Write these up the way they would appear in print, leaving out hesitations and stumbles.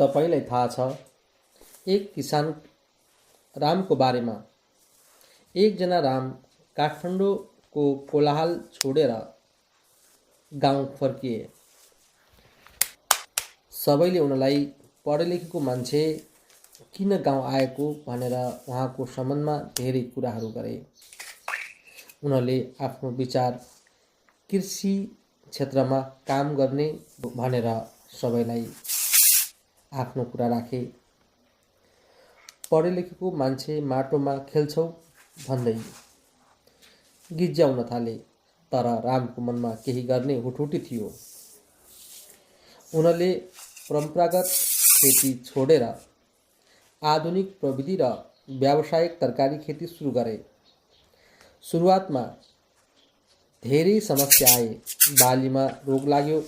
तपाईलाई थाहा छ एक किसान रामको बारेमा? एकजना राम काठमाडौँको कोलाहल छोडेर गाउँ फर्किए। सबैले उनलाई पढे लेखेको मान्छे किन गाउँ आएको भनेर उहाँको सम्बन्धमा धेरै कुराहरू गरे। उनले आफ्नो विचार कृषि क्षेत्रमा काम गर्ने भनेर सबैलाई आफ्नो कुरा राखे। पढे लेखेको मान्छे माटोमा खेल्छौ भन्दै गिज्याउन थाले, तर रामको मनमा केही गर्ने हुटहुटी थियो। उनले परम्परागत खेती छोडेर आधुनिक प्रविधि र व्यावसायिक तरकारी खेती सुरु गरे। सुरुवातमा धेरै समस्या आए। बालीमा रोग लाग्यो,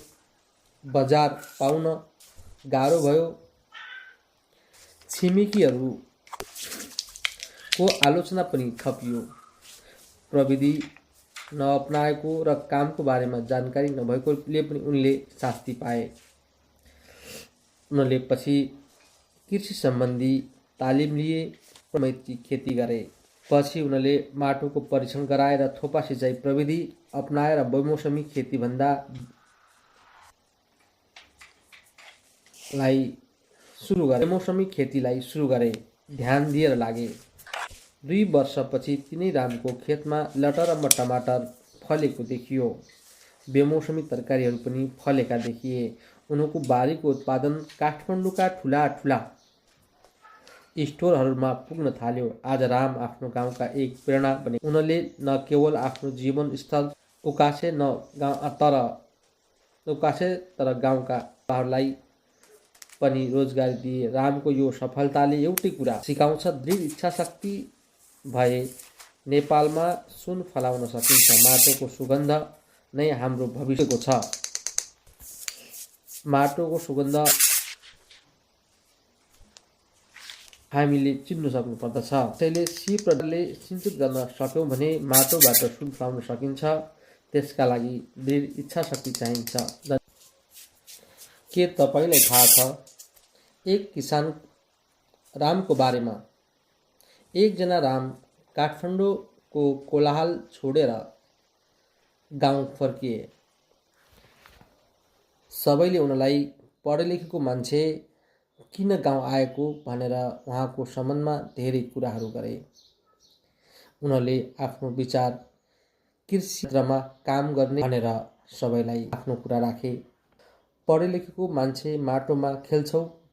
बजार पाउन गाह्रो भयो, छिमेकीहरूको आलोचना पनि थपियो। प्रविधि नअपनाएको र कामको बारेमा जानकारी नभएकोले पनि उनले शास्ति पाए। उनले पछि कृषि सम्बन्धी तालिम लिए, मैत्री खेती गरे। पछि उनले माटोको परीक्षण गराएर थोपा सिँचाइ प्रविधि अपनाएर बेमौसमी खेतीभन्दा बेमौसमी खेतीलाई सुरु गरे। ध्यान दिएर लागे। 2 वर्षपछि तिनै रामको खेतमा लटर र टमाटर फलेको देखियो। बेमौसमी तरकारीहरू पनि फलेका देखिए। उनको बारीको उत्पादन काठमाडौँका ठुला स्टोरहरूमा पुग्न थाल्यो। आज राम आफ्नो गाउँका एक प्रेरणा बने। उनले न केवल आफ्नो जीवन स्थल उकासे तर गाउँका युवाहरूलाई पनि रोजगारी दिए। रामको यो सफलताले एउटै कुरा सिकाउँछ, दृढ इच्छाशक्ति भए नेपालमा सुन फलाउन सकिन्छ। माटोको सुगन्ध नै हाम्रो भविष्यको छ। माटोको सुगन्ध हामीले चिन्नु सक्नुपर्दछ। त्यसैले सिप्रले सिंचित गर्न सक्यौँ भने माटोबाट सुन फलाउन सकिन्छ। त्यसका लागि दृढ इच्छाशक्ति चाहिन्छ। के तपाईलाई थाहा छ एक किसान रामको बारेमा? एकजना राम काठमाडौँको कोलाहल छोडेर गाउँ फर्किए। सबैले उनलाई पढे लेखेको मान्छे किन गाउँ आएको भनेर उहाँको सम्बन्धमा धेरै कुराहरू गरे। उनले आफ्नो विचार कृषि क्षेत्रमा काम गर्ने भनेर सबैलाई आफ्नो कुरा राखे। पढे लेखेको मान्छे माटोमा खेल्छौ